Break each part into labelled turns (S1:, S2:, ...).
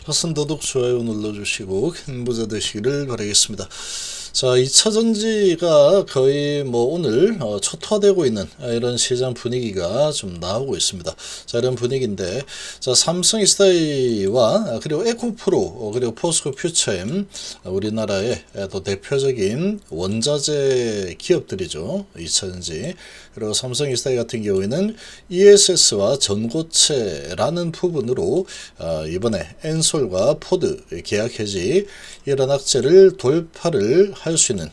S1: 화순도독 좋아요 눌러주시고 큰 부자 되시기를 바라겠습니다. 자, 2차 전지가 거의 오늘 초토화되고 있는 이런 시장 분위기가 좀 나오고 있습니다. 자, 이런 분위기인데, 자, 삼성 SDI와 그리고 에코프로 그리고 포스코 퓨처엠, 우리나라의 또 대표적인 원자재 기업들이죠. 2차 전지. 그리고 삼성 SDI 같은 경우에는 ESS와 전고체라는 부분으로 이번에 엔솔과 포드 계약 해지 이런 악재를 돌파를 할 수 있는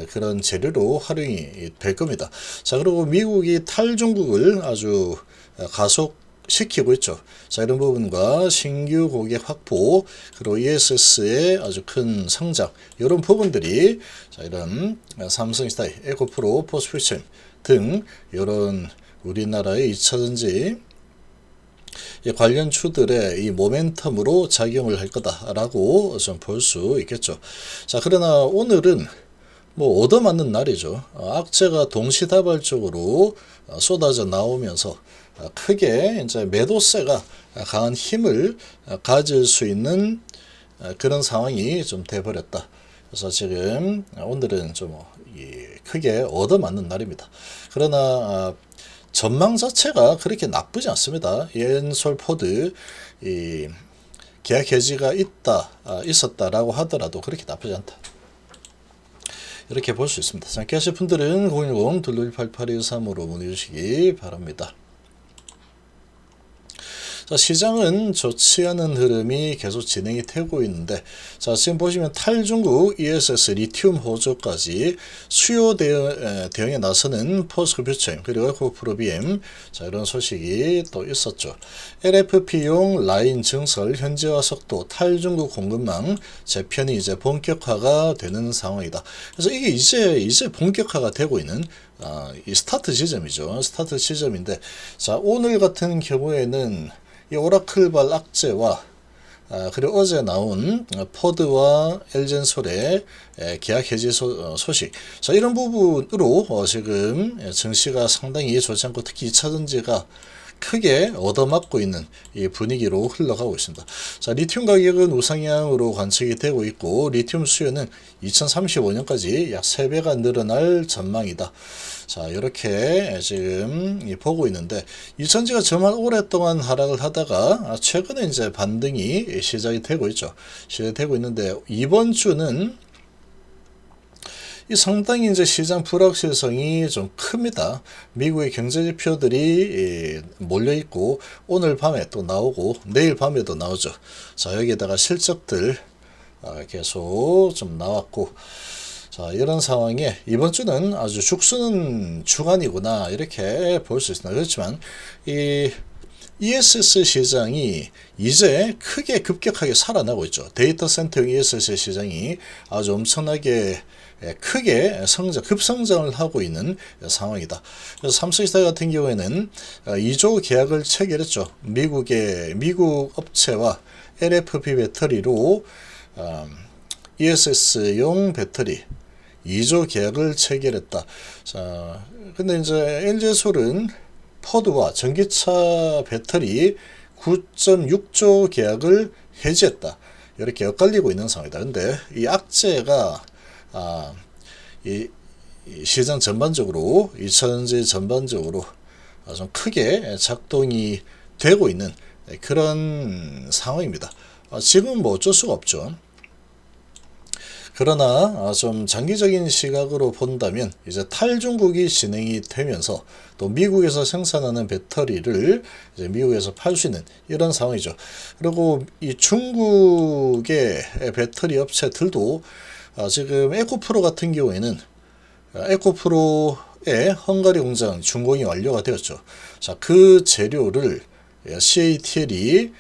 S1: 그런 재료로 활용이 될 겁니다. 자, 그리고 미국이 탈중국을 아주 가속시키고 있죠. 자, 이런 부분과 신규 고객 확보, 그리고 ESS의 아주 큰 성장, 이런 부분들이 자, 이런 삼성 SDI, 에코프로, 포스퓨처 등 이런 우리나라의 2차전지 관련 주들의 이 모멘텀으로 작용을 할 거다라고 좀 볼 수 있겠죠. 자, 그러나 오늘은 얻어맞는 날이죠. 악재가 동시다발적으로 쏟아져 나오면서 크게 이제 매도세가 강한 힘을 가질 수 있는 그런 상황이 좀 돼버렸다. 그래서 지금 오늘은 좀 크게 얻어맞는 날입니다. 그러나 전망 자체가 그렇게 나쁘지 않습니다. 엔솔 포드 계약 해지가 있었다라고 하더라도 그렇게 나쁘지 않다. 이렇게 볼 수 있습니다. 자, 계실 분들은 010-221-8823으로 문의 주시기 바랍니다. 자, 시장은 좋지 않은 흐름이 계속 진행이 되고 있는데, 자, 지금 보시면 탈중국 ESS 리튬 호조까지 수요 대응에 나서는 포스코 퓨처 그리고 에코프로 BM, 자, 이런 소식이 또 있었죠. LFP용 라인 증설 현지화 속도 탈중국 공급망 재편이 이제 본격화가 되는 상황이다. 그래서 이게 이제 본격화가 되고 있는 이 스타트 지점이죠. 스타트 지점인데, 자, 오늘 같은 경우에는 이 오라클발 악재와 그리고 어제 나온 포드와 엘젠솔의 계약 해지 소식, 자, 이런 부분으로 지금 증시가 상당히 좋지 않고 특히 2차전지가 크게 얻어맞고 있는 이 분위기로 흘러가고 있습니다. 자, 리튬 가격은 우상향으로 관측이 되고 있고, 리튬 수요는 2035년까지 약 3배가 늘어날 전망이다. 자, 이렇게 지금 보고 있는데, 2차전지가 정말 오랫동안 하락을 하다가 최근에 이제 반등이 시작이 되고 있죠. 시작이 되고 있는데, 이번 주는 이 상당히 이제 시장 불확실성이 좀 큽니다. 미국의 경제 지표들이 몰려 있고, 오늘 밤에 또 나오고 내일 밤에도 나오죠. 자, 여기에다가 실적들 계속 좀 나왔고, 자, 이런 상황에 이번 주는 아주 죽쓰는 주간이구나 이렇게 볼 수 있습니다. 그렇지만 이 ESS 시장이 이제 크게 급격하게 살아나고 있죠. 데이터 센터용 ESS 시장이 아주 엄청나게 크게 급성장을 하고 있는 상황이다. 그래서 삼성 SDI 같은 경우에는 2조 계약을 체결했죠. 미국 업체와 LFP 배터리로 ESS용 배터리 2조 계약을 체결했다. 자, 근데 이제 LG솔은 포드와 전기차 배터리 9.6조 계약을 해지했다. 이렇게 엇갈리고 있는 상황이다. 근데 이 악재가 이 시장 전반적으로 2차전지 전반적으로 좀 크게 작동이 되고 있는 그런 상황입니다. 지금 어쩔 수가 없죠. 그러나 좀 장기적인 시각으로 본다면 이제 탈중국이 진행이 되면서 또 미국에서 생산하는 배터리를 이제 미국에서 팔 수 있는 이런 상황이죠. 그리고 이 중국의 배터리 업체들도 지금 에코프로 같은 경우에는 에코프로의 헝가리 공장 준공이 완료가 되었죠. 자, 그 재료를 CATL이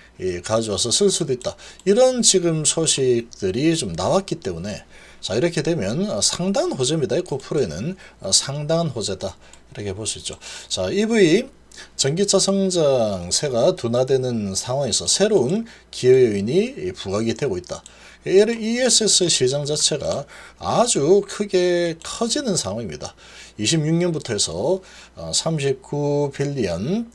S1: 가져와서 쓸 수도 있다. 이런 지금 소식들이 좀 나왔기 때문에, 자, 이렇게 되면 상당한 호재입니다. 에코프로에는 상당한 호재다. 이렇게 볼 수 있죠. 자, EV 전기차 성장세가 둔화되는 상황에서 새로운 기회 요인이 부각이 되고 있다. ESS 시장 자체가 아주 크게 커지는 상황입니다. 26년부터 해서 39빌리언,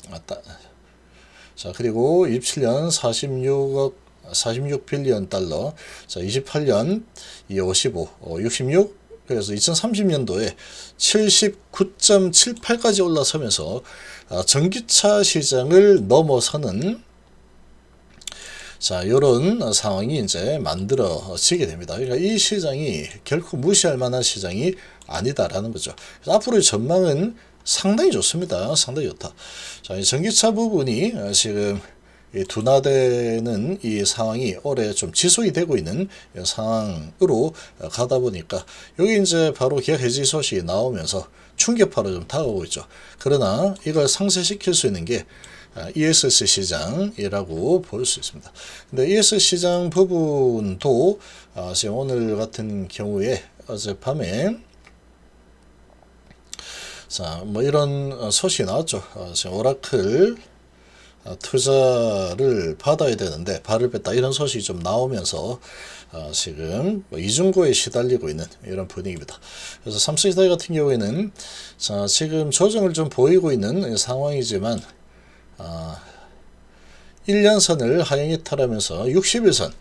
S1: 자, 그리고 27년 46억 46빌리언 달러. 자, 28년 이 55, 66. 그래서 2030년도에 79.78까지 올라서면서 전기차 시장을 넘어서는 자, 요런 상황이 이제 만들어지게 됩니다. 그러니까 이 시장이 결코 무시할 만한 시장이 아니다라는 거죠. 그래서 앞으로의 전망은 상당히 좋습니다. 상당히 좋다. 자, 이 전기차 부분이 지금 둔화되는 이 상황이 올해 좀 지속이 되고 있는 상황으로 가다 보니까 여기 이제 바로 계약 해지 소식이 나오면서 충격파로 좀 다가오고 있죠. 그러나 이걸 상쇄시킬 수 있는 게 ESS 시장이라고 볼 수 있습니다. 근데 ESS 시장 부분도 지금 오늘 같은 경우에 어젯밤에 자, 뭐 이런 소식이 나왔죠. 지금 오라클 투자를 받아야 되는데 발을 뺐다 이런 소식이 좀 나오면서 지금 이중고에 시달리고 있는 이런 분위기입니다. 그래서 삼성전자 같은 경우에는 자, 지금 조정을 좀 보이고 있는 상황이지만 1년선을 하향 이탈하면서 60일선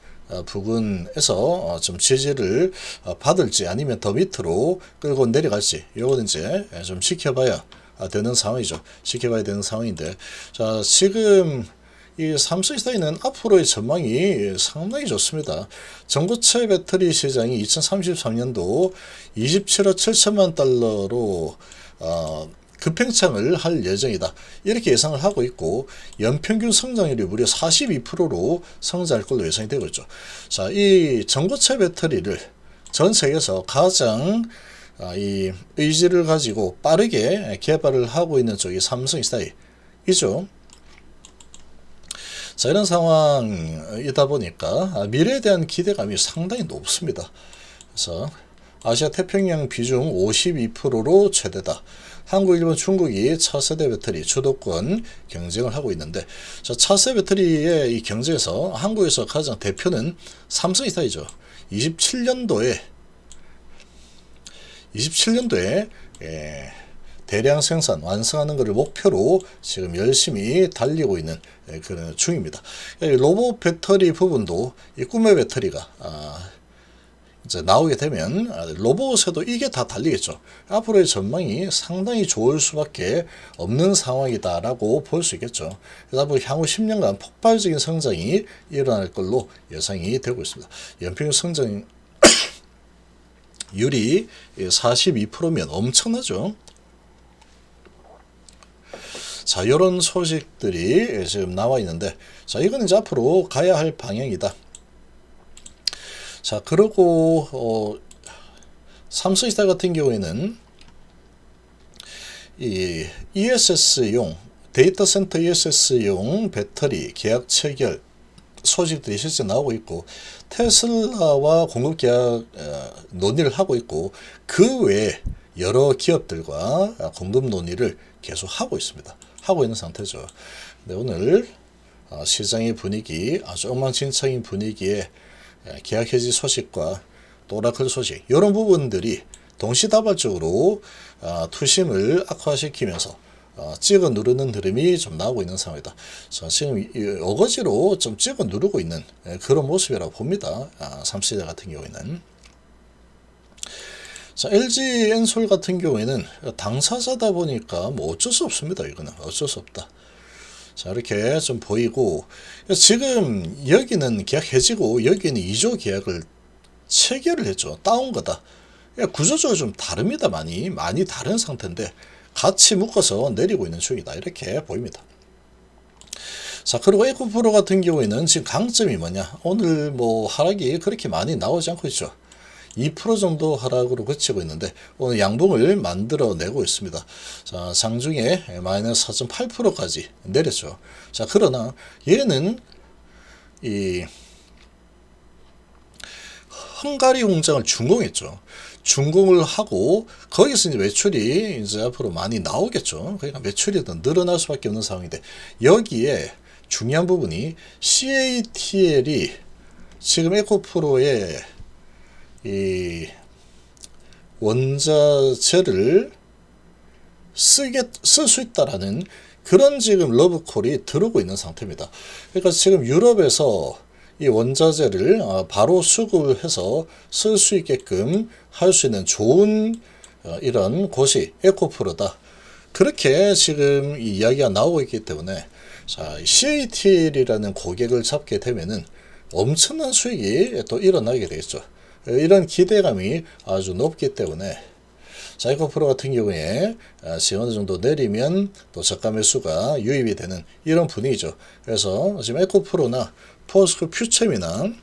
S1: 부근에서 좀 지지를 받을지 아니면 더 밑으로 끌고 내려갈지 요거는 이제 좀 지켜봐야 되는 상황이죠. 지켜봐야 되는 상황인데 자 지금 이 삼성전자는 앞으로의 전망이 상당히 좋습니다. 전고체 배터리 시장이 2033년도 27억 7천만 달러로 급팽창을 할 예정이다. 이렇게 예상을 하고 있고 연평균 성장률이 무려 42%로 성장할 걸로 예상이 되고 있죠. 자, 이 전고체 배터리를 전 세계에서 가장 이 의지를 가지고 빠르게 개발을 하고 있는 쪽이 삼성전자이죠. 자, 이런 상황이다 보니까 미래에 대한 기대감이 상당히 높습니다. 그래서 아시아 태평양 비중 52%로 최대다. 한국, 일본, 중국이 차세대 배터리 주도권 경쟁을 하고 있는데 자, 차세대 배터리의 이 경쟁에서 한국에서 가장 대표는 삼성전자이죠. 27년도에 대량 생산 완성하는 것을 목표로 지금 열심히 달리고 있는 그런 중입니다. 로봇 배터리 부분도 이 꿈의 배터리가 이제 나오게 되면 로봇에도 이게 다 달리겠죠. 앞으로의 전망이 상당히 좋을 수밖에 없는 상황이다라고 볼 수 있겠죠. 그래서 앞으로 향후 10년간 폭발적인 성장이 일어날 걸로 예상이 되고 있습니다. 연평균 성장 율이 42%면 엄청나죠. 자, 이런 소식들이 지금 나와 있는데 자, 이건 이제 앞으로 가야 할 방향이다. 자, 그리고 삼성전자 같은 경우에는 이 ESS용 데이터 센터 ESS용 배터리 계약 체결 소식들이 실제 나오고 있고 테슬라와 공급 계약 논의를 하고 있고 그 외에 여러 기업들과 공급 논의를 계속 하고 있습니다. 하고 있는 상태죠. 근데 오늘 시장의 분위기 아주 엉망진창인 분위기에 계약 해지 소식과 또 오라클 소식 이런 부분들이 동시다발적으로 투심을 악화시키면서 찍어 누르는 흐름이 좀 나오고 있는 상황이다. 자, 지금 어거지로 좀 찍어 누르고 있는 그런 모습이라고 봅니다. 삼성전자 같은 경우에는. 자, LG 엔솔 같은 경우에는 당사자다 보니까 뭐 어쩔 수 없습니다. 이거는 어쩔 수 없다. 자, 이렇게 좀 보이고 지금 여기는 계약 해지고 여기는 2조 계약을 체결을 했죠. 따온 거다. 구조적으로 좀 다릅니다. 많이 다른 상태인데 같이 묶어서 내리고 있는 중이다. 이렇게 보입니다. 자, 그리고 에코프로 같은 경우에는 지금 강점이 뭐냐? 오늘 뭐 하락이 그렇게 많이 나오지 않고 있죠. 2% 정도 하락으로 그치고 있는데 오늘 양봉을 만들어내고 있습니다. 자, 장중에 마이너스 4.8%까지 내렸죠. 자, 그러나 얘는 이 헝가리 공장을 준공했죠. 준공을 하고 거기서 이제 매출이 이제 앞으로 많이 나오겠죠. 그러니까 매출이 더 늘어날 수밖에 없는 상황인데 여기에 중요한 부분이 CATL이 지금 에코프로의 이 원자재를 쓸 수 있다라는 그런 지금 러브콜이 들어오고 있는 상태입니다. 그러니까 지금 유럽에서 이 원자재를 바로 수급을 해서 쓸 수 있게끔 할 수 있는 좋은 이런 곳이 에코프로다. 그렇게 지금 이 이야기가 나오고 있기 때문에 자, CATL이라는 고객을 잡게 되면은 엄청난 수익이 또 일어나게 되겠죠. 이런 기대감이 아주 높기 때문에 자, 에코프로 같은 경우에 지금 어느 정도 내리면 또 저가 매수가 유입이 되는 이런 분위기죠. 그래서 지금 에코프로나 포스코 퓨처미나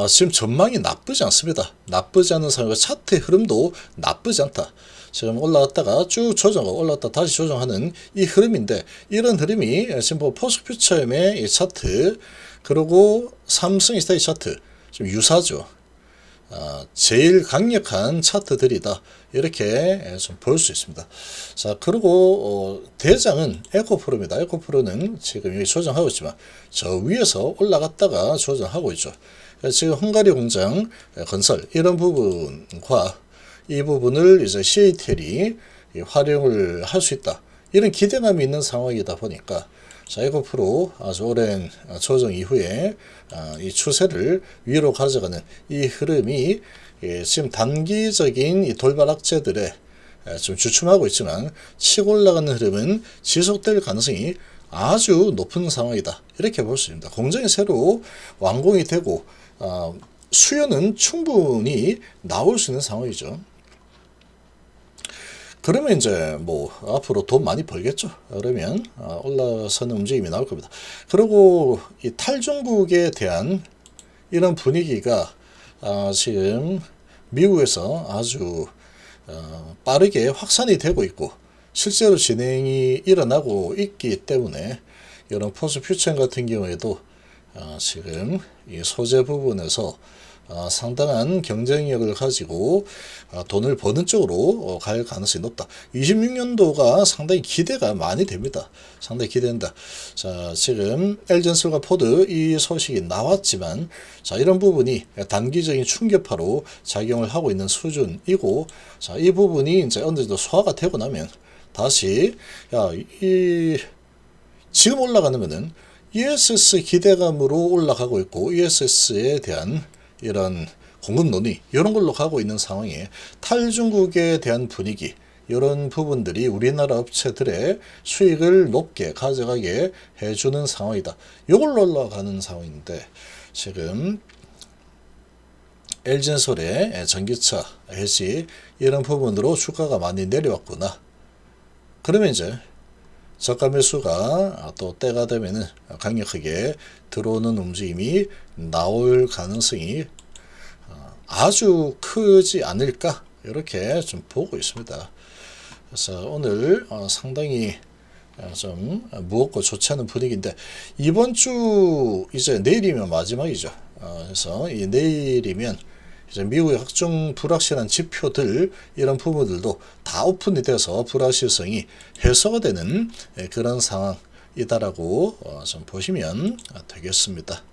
S1: 지금 전망이 나쁘지 않습니다. 나쁘지 않은 상황이고 차트의 흐름도 나쁘지 않다. 지금 올라갔다가 쭉 조정하고 올라갔다 다시 조정하는 이 흐름인데 이런 흐름이 지금 포스코 퓨처엠의 이 차트 그리고 삼성이스타의 차트 좀 유사죠. 제일 강력한 차트들이다. 이렇게 좀 볼 수 있습니다. 자, 그리고 대장은 에코프로입니다. 에코프로는 지금 여기 조정하고 있지만 저 위에서 올라갔다가 조정하고 있죠. 지금 헝가리 공장 건설 이런 부분과 이 부분을 이제 CATL이 활용을 할 수 있다. 이런 기대감이 있는 상황이다 보니까 자, 에코프로 아주 오랜 조정 이후에 이 추세를 위로 가져가는 이 흐름이 지금 단기적인 이 돌발 악재들에 좀 주춤하고 있지만 치고 올라가는 흐름은 지속될 가능성이 아주 높은 상황이다. 이렇게 볼 수 있습니다. 공장이 새로 완공이 되고 수요는 충분히 나올 수 있는 상황이죠. 그러면 이제 뭐 앞으로 돈 많이 벌겠죠. 그러면 올라서는 움직임이 나올 겁니다. 그리고 이 탈중국에 대한 이런 분위기가 지금 미국에서 아주 빠르게 확산이 되고 있고 실제로 진행이 일어나고 있기 때문에 이런 포스 퓨처 같은 경우에도 지금 이 소재 부분에서 상당한 경쟁력을 가지고 돈을 버는 쪽으로 갈 가능성이 높다. 26년도가 상당히 기대가 많이 됩니다. 상당히 기대된다. 자, 지금 엘젠슬과 포드 이 소식이 나왔지만 자, 이런 부분이 단기적인 충격파로 작용을 하고 있는 수준이고 자, 이 부분이 이제 어느 정도 소화가 되고 나면 다시 지금 올라가는 거는 ESS 기대감으로 올라가고 있고 ESS에 대한 이런 공급 논의 이런 걸로 가고 있는 상황에 탈중국에 대한 분위기 이런 부분들이 우리나라 업체들의 수익을 높게 가져가게 해주는 상황이다. 이걸로 올라가는 상황인데 지금 LG엔솔의 전기차 해지 이런 부분으로 주가가 많이 내려왔구나. 그러면 이제 저가 매수가 또 때가 되면은 강력하게 들어오는 움직임이 나올 가능성이 아주 크지 않을까 이렇게 좀 보고 있습니다. 그래서 오늘 상당히 좀 무겁고 좋지 않은 분위기인데 이번 주 이제 내일이면 마지막이죠. 그래서 이 내일이면 이제 미국의 각종 불확실한 지표들 이런 부분들도 다 오픈이 돼서 불확실성이 해소가 되는 그런 상황이다라고 좀 보시면 되겠습니다.